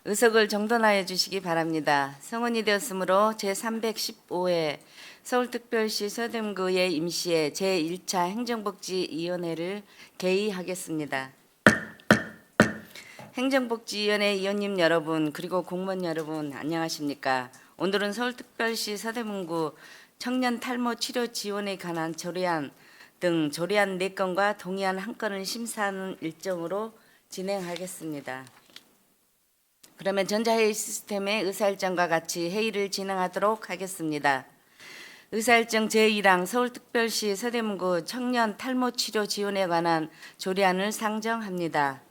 의석을 정돈하여 주시기 바랍니다. 성원이 되었으므로 제315회 서울특별시 서대문구의 임시회 제1차 행정복지위원회를 개의하겠습니다. 행정복지위원회 위원님 여러분 그리고 공무원 여러분 안녕하십니까? 오늘은 서울특별시 서대문구 청년 탈모 치료 지원에 관한 조례안 등 조례안 4건과 동의안 1건을 심사하는 일정으로 진행하겠습니다. 그러면 전자회의 시스템의 의사일정과 같이 회의를 진행하도록 하겠습니다. 의사일정 제1항 서울특별시 서대문구 청년 탈모 치료 지원에 관한 조례안을 상정합니다.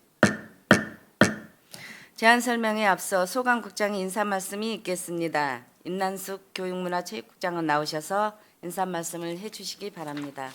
제안 설명에 앞서 소강국장의 인사 말씀이 있겠습니다. 임난숙 교육문화체육국장은 나오셔서 인사 말씀을 해주시기 바랍니다.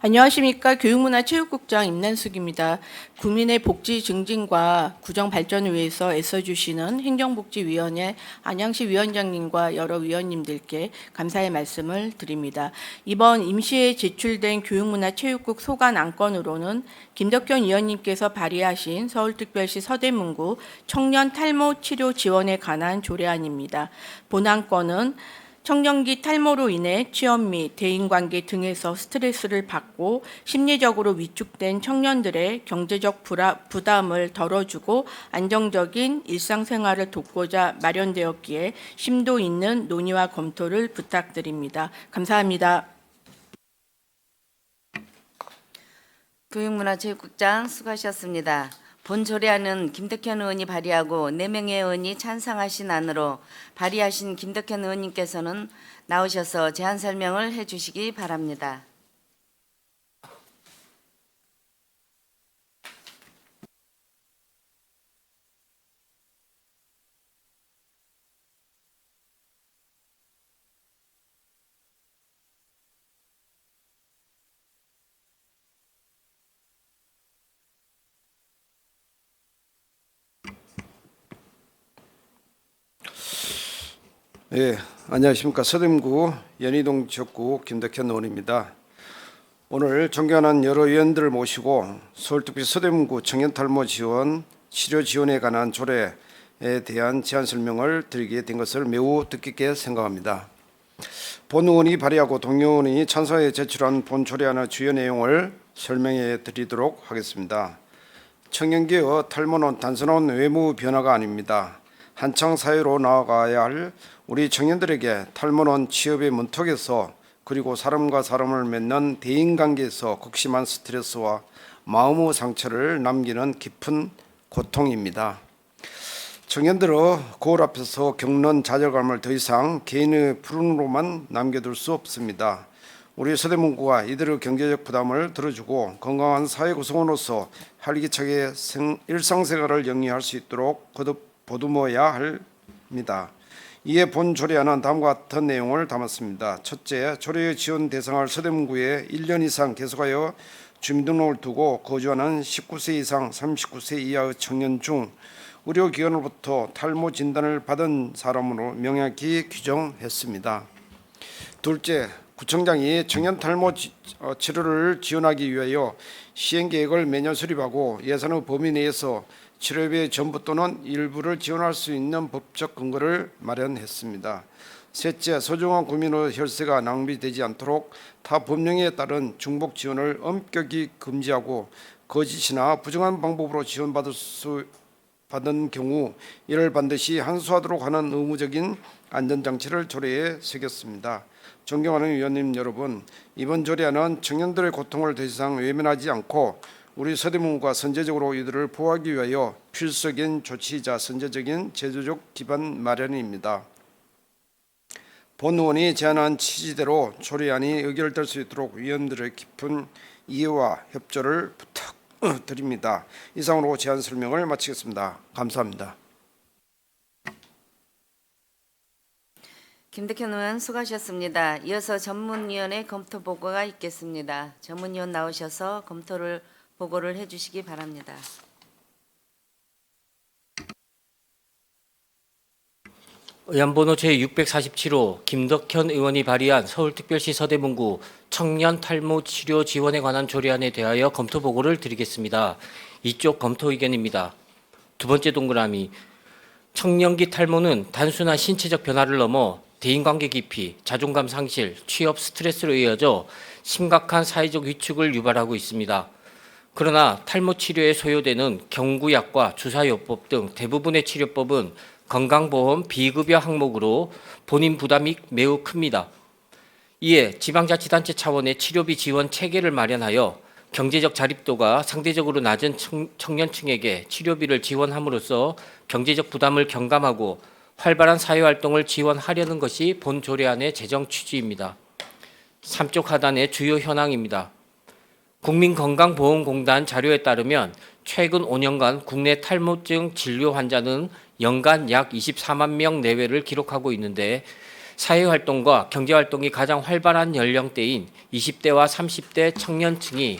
안녕하십니까. 교육문화체육국장 임난숙입니다. 국민의 복지 증진과 구정 발전을 위해서 애써주시는 행정복지위원회 안양시 위원장님과 여러 위원님들께 감사의 말씀을 드립니다. 이번 임시에 제출된 교육문화체육국 소관 안건으로는 김덕현 위원님께서 발의하신 서울특별시 서대문구 청년 탈모 치료 지원에 관한 조례안입니다. 본 안건은 청년기 탈모로 인해 취업 및 대인관계 등에서 스트레스를 받고 심리적으로 위축된 청년들의 경제적 부담을 덜어주고 안정적인 일상생활을 돕고자 마련되었기에 심도 있는 논의와 검토를 부탁드립니다. 감사합니다. 교육문화체육국장 수고하셨습니다. 본 조례안은 김덕현 의원이 발의하고 4명의 의원이 찬성하신 안으로 발의하신 김덕현 의원님께서는 나오셔서 제안 설명을 해주시기 바랍니다. 안녕하십니까. 서대문구 연희동 지역구 김덕현 의원입니다. 오늘 존경하는 여러 의원들을 모시고 서울특별시 서대문구 청년 탈모 지원 치료 지원에 관한 조례에 대한 제안 설명을 드리게 된 것을 매우 뜻깊게 생각합니다. 본 의원이 발의하고 동 의원이 찬성에 제출한 본 조례안의 주요 내용을 설명해 드리도록 하겠습니다. 청년기의 탈모는 단순한 외모 변화가 아닙니다. 한창 사회로 나아가야 할 우리 청년들에게 탈모는 취업의 문턱에서 그리고 사람과 사람을 맺는 대인관계에서 극심한 스트레스와 마음의 상처를 남기는 깊은 고통입니다. 청년들의 거울 앞에서 겪는 좌절감을 더 이상 개인의 불운으로만 남겨둘 수 없습니다. 우리 서대문구가 이들의 경제적 부담을 들어주고 건강한 사회 구성원으로서 활기차게 일상생활을 영위할 수 있도록 거듭 보듬어야 합니다. 이에 본 조례안은 다음과 같은 내용을 담았습니다. 첫째, 조례의 지원 대상을 서대문구에 1년 이상 계속하여 주민등록을 두고 거주하는 19세 이상 39세 이하의 청년 중 의료기관으로부터 탈모 진단을 받은 사람으로 명확히 규정했습니다. 둘째, 구청장이 청년 탈모 치료를 지원하기 위하여 시행계획을 매년 수립하고 예산의 범위 내에서 치료비의 전부 또는 일부를 지원할 수 있는 법적 근거를 마련했습니다. 셋째, 소중한 국민의 혈세가 낭비되지 않도록 타 법령에 따른 중복 지원을 엄격히 금지하고 거짓이나 부정한 방법으로 받은 경우 이를 반드시 한수하도록 하는 의무적인 안전장치를 조례에 새겼습니다. 존경하는 위원님 여러분, 이번 조례안은 청년들의 고통을 더 이상 외면하지 않고 우리 서대문구가 선제적으로 이들을 보호하기 위하여 필수적인 조치이자 선제적인 제도적 기반 마련입니다. 본 의원이 제안한 취지대로 조례안이 의결될 수 있도록 위원들의 깊은 이해와 협조를 부탁드립니다. 이상으로 제안 설명을 마치겠습니다. 감사합니다. 김덕현 의원 수고하셨습니다. 이어서 전문위원회 검토 보고가 있겠습니다. 전문위원 나오셔서 보고를 해주시기 바랍니다. 의안번호 제647호 김덕현 의원이 발의한 서울특별시 서대문구 청년 탈모 치료 지원에 관한 조례안에 대하여 검토 보고를 드리겠습니다. 이쪽 검토 의견입니다. 두 번째 동그라미, 청년기 탈모는 단순한 신체적 변화를 넘어 대인관계 기피, 자존감 상실, 취업 스트레스로 이어져 심각한 사회적 위축을 유발하고 있습니다. 그러나 탈모 치료에 소요되는 경구약과 주사요법 등 대부분의 치료법은 건강보험 비급여 항목으로 본인 부담이 매우 큽니다. 이에 지방자치단체 차원의 치료비 지원 체계를 마련하여 경제적 자립도가 상대적으로 낮은 청년층에게 치료비를 지원함으로써 경제적 부담을 경감하고 활발한 사회활동을 지원하려는 것이 본 조례안의 재정 취지입니다. 3쪽 하단의 주요 현황입니다. 국민건강보험공단 자료에 따르면 최근 5년간 국내 탈모증 진료 환자는 연간 약 24만 명 내외를 기록하고 있는데 사회활동과 경제활동이 가장 활발한 연령대인 20대와 30대 청년층이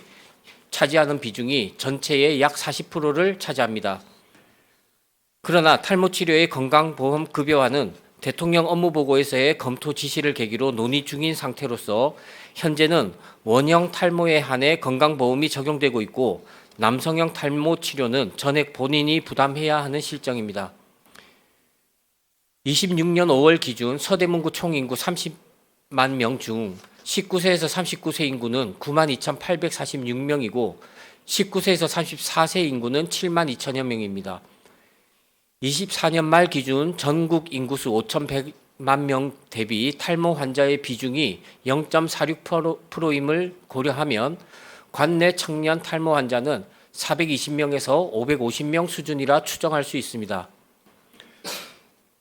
차지하는 비중이 전체의 약 40%를 차지합니다. 그러나 탈모 치료의 건강보험 급여화는 대통령 업무보고에서의 검토 지시를 계기로 논의 중인 상태로서 현재는 원형 탈모에 한해 건강보험이 적용되고 있고 남성형 탈모 치료는 전액 본인이 부담해야 하는 실정입니다. 26년 5월 기준 서대문구 총인구 30만 명 중 19세에서 39세 인구는 9만 2,846명이고 19세에서 34세 인구는 7만 2천여 명입니다. 24년 말 기준 전국 인구수 5,100만 명 대비 탈모 환자의 비중이 0.46%임을 고려하면 관내 청년 탈모 환자는 420명에서 550명 수준이라 추정할 수 있습니다.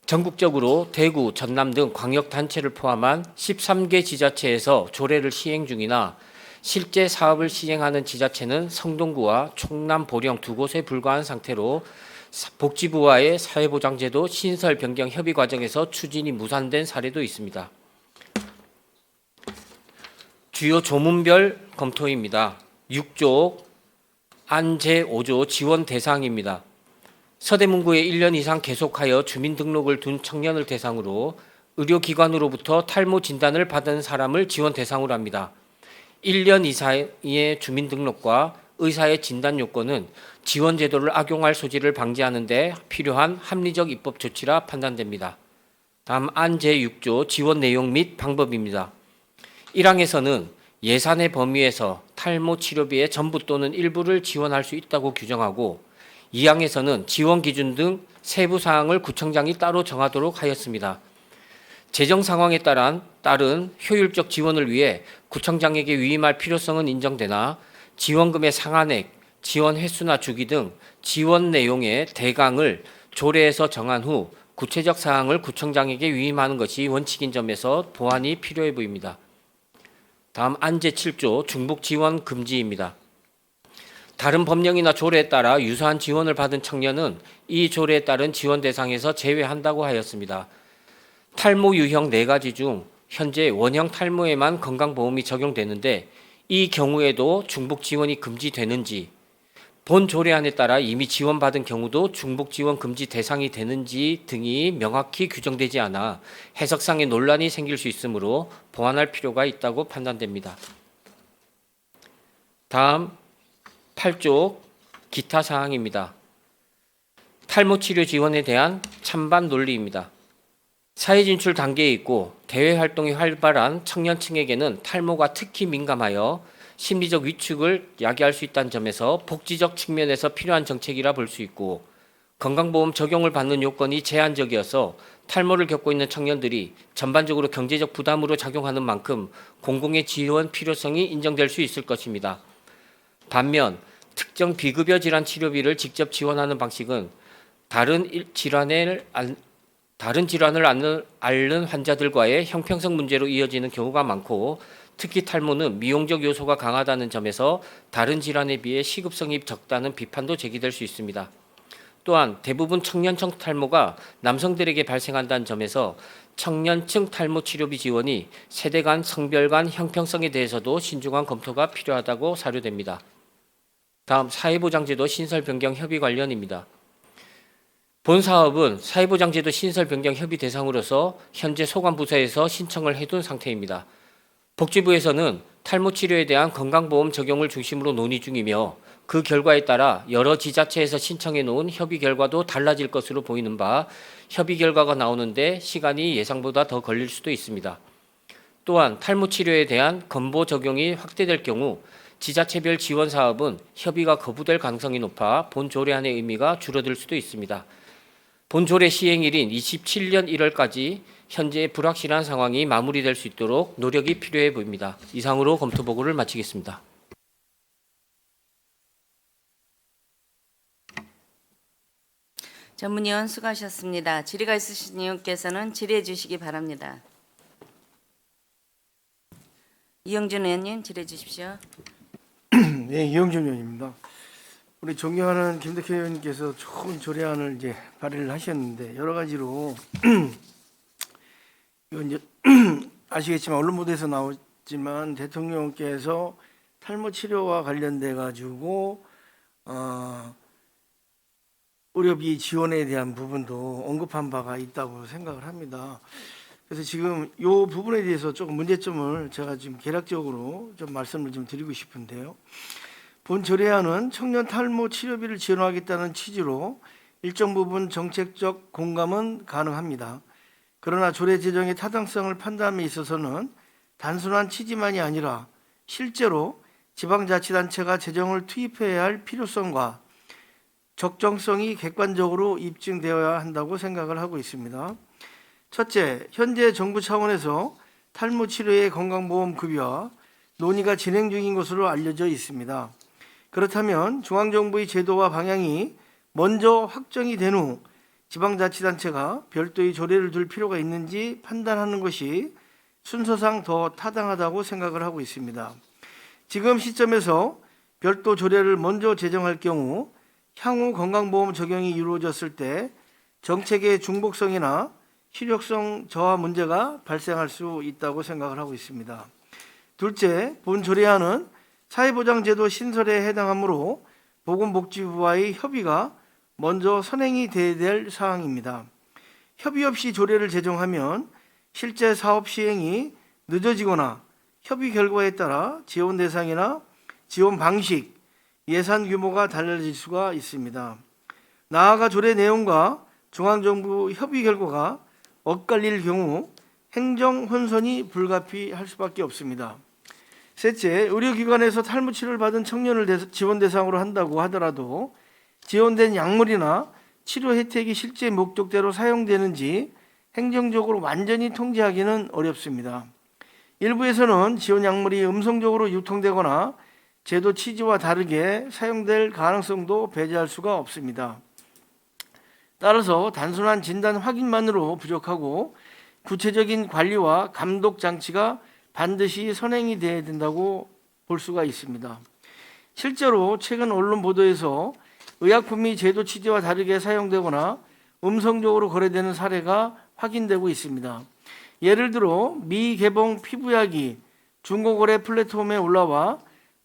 전국적으로 대구, 전남 등 광역단체를 포함한 13개 지자체에서 조례를 시행 중이나 실제 사업을 시행하는 지자체는 성동구와 충남, 보령 두 곳에 불과한 상태로 복지부와의 사회보장제도 신설 변경 협의 과정에서 추진이 무산된 사례도 있습니다. 주요 조문별 검토입니다. 6조 안 제5조 지원 대상입니다. 서대문구에 1년 이상 계속하여 주민등록을 둔 청년을 대상으로 의료기관으로부터 탈모 진단을 받은 사람을 지원 대상으로 합니다. 1년 이상의 주민등록과 의사의 진단 요건은 지원 제도를 악용할 소지를 방지하는 데 필요한 합리적 입법 조치라 판단됩니다. 다음 안 제6조 지원 내용 및 방법입니다. 1항에서는 예산의 범위에서 탈모 치료비의 전부 또는 일부를 지원할 수 있다고 규정하고 2항에서는 지원 기준 등 세부 사항을 구청장이 따로 정하도록 하였습니다. 재정 상황에 따른 효율적 지원을 위해 구청장에게 위임할 필요성은 인정되나 지원금의 상한액, 지원 횟수나 주기 등 지원 내용의 대강을 조례에서 정한 후 구체적 사항을 구청장에게 위임하는 것이 원칙인 점에서 보완이 필요해 보입니다. 다음 안 제7조 중복 지원 금지입니다. 다른 법령이나 조례에 따라 유사한 지원을 받은 청년은 이 조례에 따른 지원 대상에서 제외한다고 하였습니다. 탈모 유형 4가지 중 현재 원형 탈모에만 건강보험이 적용되는데 이 경우에도 중복 지원이 금지되는지, 본 조례안에 따라 이미 지원받은 경우도 중복 지원 금지 대상이 되는지 등이 명확히 규정되지 않아 해석상의 논란이 생길 수 있으므로 보완할 필요가 있다고 판단됩니다. 다음 8조 기타 사항입니다. 탈모 치료 지원에 대한 찬반 논리입니다. 사회 진출 단계에 있고 대외 활동이 활발한 청년층에게는 탈모가 특히 민감하여 심리적 위축을 야기할 수 있다는 점에서 복지적 측면에서 필요한 정책이라 볼 수 있고 건강보험 적용을 받는 요건이 제한적이어서 탈모를 겪고 있는 청년들이 전반적으로 경제적 부담으로 작용하는 만큼 공공의 지원 필요성이 인정될 수 있을 것입니다. 반면 특정 비급여 질환 치료비를 직접 지원하는 방식은 다른 질환을 앓는 환자들과의 형평성 문제로 이어지는 경우가 많고 특히 탈모는 미용적 요소가 강하다는 점에서 다른 질환에 비해 시급성이 적다는 비판도 제기될 수 있습니다. 또한 대부분 청년층 탈모가 남성들에게 발생한다는 점에서 청년층 탈모 치료비 지원이 세대 간, 성별 간 형평성에 대해서도 신중한 검토가 필요하다고 사료됩니다. 다음 사회보장제도 신설 변경 협의 관련입니다. 본 사업은 사회보장제도 신설 변경 협의 대상으로서 현재 소관부서에서 신청을 해둔 상태입니다. 복지부에서는 탈모 치료에 대한 건강보험 적용을 중심으로 논의 중이며 그 결과에 따라 여러 지자체에서 신청해 놓은 협의 결과도 달라질 것으로 보이는 바 협의 결과가 나오는데 시간이 예상보다 더 걸릴 수도 있습니다. 또한 탈모 치료에 대한 건보 적용이 확대될 경우 지자체별 지원 사업은 협의가 거부될 가능성이 높아 본 조례안의 의미가 줄어들 수도 있습니다. 본 조례 시행일인 27년 1월까지 현재 불확실한 상황이 마무리될 수 있도록 노력이 필요해 보입니다. 이상으로 검토 보고를 마치겠습니다. 전문위원 수고하셨습니다. 질의가 있으신 의원께서는 질의해 주시기 바랍니다. 이영준 의원님 질의해 주십시오. 네, 이영준 의원입니다. 우리 존경하는 김덕현 의원님께서 좋은 조례안을 이제 발의를 하셨는데 여러 가지로 이건 이제 아시겠지만 언론 보도에서 나왔지만 대통령께서 탈모 치료와 관련돼 가지고 의료비 지원에 대한 부분도 언급한 바가 있다고 생각을 합니다. 그래서 지금 이 부분에 대해서 조금 문제점을 제가 지금 개략적으로 좀 말씀을 좀 드리고 싶은데요. 본 조례안은 청년 탈모 치료비를 지원하겠다는 취지로 일정 부분 정책적 공감은 가능합니다. 그러나 조례 제정의 타당성을 판단함에 있어서는 단순한 취지만이 아니라 실제로 지방자치단체가 재정을 투입해야 할 필요성과 적정성이 객관적으로 입증되어야 한다고 생각을 하고 있습니다. 첫째, 현재 정부 차원에서 탈모 치료의 건강보험 급여와 논의가 진행 중인 것으로 알려져 있습니다. 그렇다면 중앙정부의 제도와 방향이 먼저 확정이 된 후 지방자치단체가 별도의 조례를 둘 필요가 있는지 판단하는 것이 순서상 더 타당하다고 생각을 하고 있습니다. 지금 시점에서 별도 조례를 먼저 제정할 경우 향후 건강보험 적용이 이루어졌을 때 정책의 중복성이나 실효성 저하 문제가 발생할 수 있다고 생각을 하고 있습니다. 둘째, 본 조례안은 사회보장제도 신설에 해당하므로 보건복지부와의 협의가 먼저 선행이 돼야 될 사항입니다. 협의 없이 조례를 제정하면 실제 사업 시행이 늦어지거나 협의 결과에 따라 지원 대상이나 지원 방식, 예산 규모가 달라질 수가 있습니다. 나아가 조례 내용과 중앙정부 협의 결과가 엇갈릴 경우 행정 혼선이 불가피할 수밖에 없습니다. 셋째, 의료기관에서 탈모 치료를 받은 청년을 지원 대상으로 한다고 하더라도 지원된 약물이나 치료 혜택이 실제 목적대로 사용되는지 행정적으로 완전히 통제하기는 어렵습니다. 일부에서는 지원 약물이 음성적으로 유통되거나 제도 취지와 다르게 사용될 가능성도 배제할 수가 없습니다. 따라서 단순한 진단 확인만으로 부족하고 구체적인 관리와 감독 장치가 반드시 선행이 돼야 된다고 볼 수가 있습니다. 실제로 최근 언론 보도에서 의약품이 제도 취지와 다르게 사용되거나 음성적으로 거래되는 사례가 확인되고 있습니다. 예를 들어 미개봉 피부약이 중고거래 플랫폼에 올라와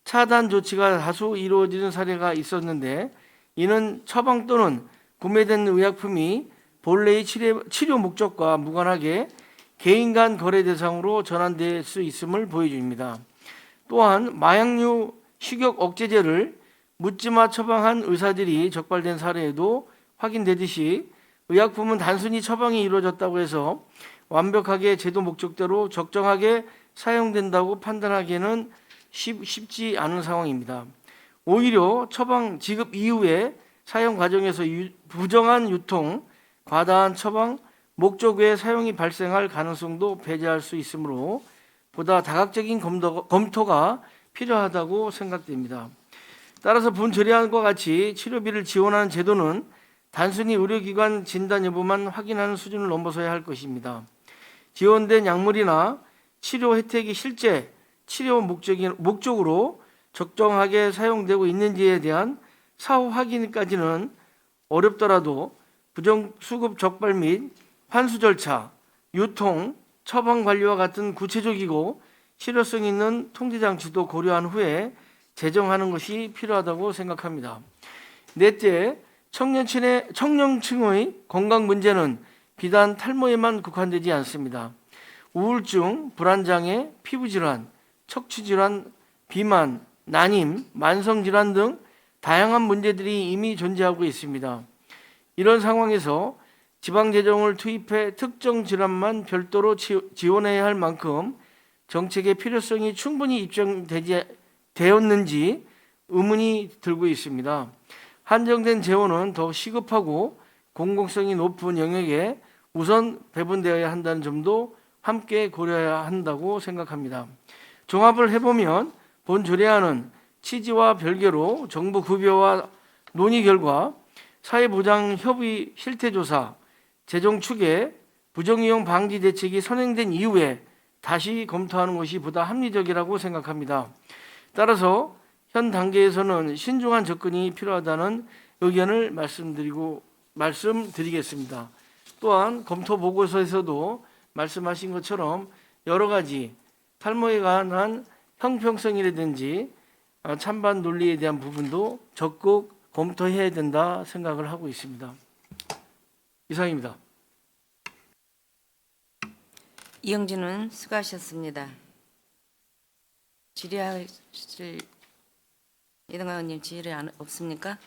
차단 조치가 다수 이루어지는 사례가 있었는데 이는 처방 또는 구매된 의약품이 본래의 치료 목적과 무관하게 개인 간 거래 대상으로 전환될 수 있음을 보여줍니다. 또한 마약류 식욕 억제제를 묻지마 처방한 의사들이 적발된 사례에도 확인되듯이 의약품은 단순히 처방이 이루어졌다고 해서 완벽하게 제도 목적대로 적정하게 사용된다고 판단하기에는 쉽지 않은 상황입니다. 오히려 처방 지급 이후에 사용 과정에서 부정한 유통, 과다한 처방, 목적 외의 사용이 발생할 가능성도 배제할 수 있으므로 보다 다각적인 검토가 필요하다고 생각됩니다. 따라서 본 조례안과 같이 치료비를 지원하는 제도는 단순히 의료기관 진단 여부만 확인하는 수준을 넘어서야 할 것입니다. 지원된 약물이나 치료 혜택이 실제 치료 목적으로 적정하게 사용되고 있는지에 대한 사후 확인까지는 어렵더라도 부정수급 적발 및 환수 절차, 유통, 처방 관리와 같은 구체적이고 실효성 있는 통제장치도 고려한 후에 제정하는 것이 필요하다고 생각합니다. 넷째, 청년층의 건강 문제는 비단 탈모에만 국한되지 않습니다. 우울증, 불안장애, 피부질환, 척추질환, 비만, 난임, 만성질환 등 다양한 문제들이 이미 존재하고 있습니다. 이런 상황에서 지방재정을 투입해 특정 질환만 별도로 지원해야 할 만큼 정책의 필요성이 충분히 입증되었는지 의문이 들고 있습니다. 한정된 재원은 더 시급하고 공공성이 높은 영역에 우선 배분되어야 한다는 점도 함께 고려해야 한다고 생각합니다. 종합을 해보면 본 조례안은 취지와 별개로 정부 급여와 논의 결과 사회보장협의 실태조사, 재정 추계, 부정이용 방지 대책이 선행된 이후에 다시 검토하는 것이 보다 합리적이라고 생각합니다. 따라서 현 단계에서는 신중한 접근이 필요하다는 의견을 말씀드리겠습니다. 또한 검토 보고서에서도 말씀하신 것처럼 여러 가지 탈모에 관한 형평성이라든지 찬반 논리에 대한 부분도 적극 검토해야 된다 생각을 하고 있습니다. 이상입니다. 이영진 의원 수고하셨습니다. 질의하실 이동관 의원님 질의 없습니까?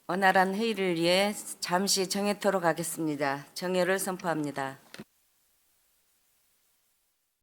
원활한 회의를 위해 잠시 정회토로 가겠습니다. 정회를 선포합니다.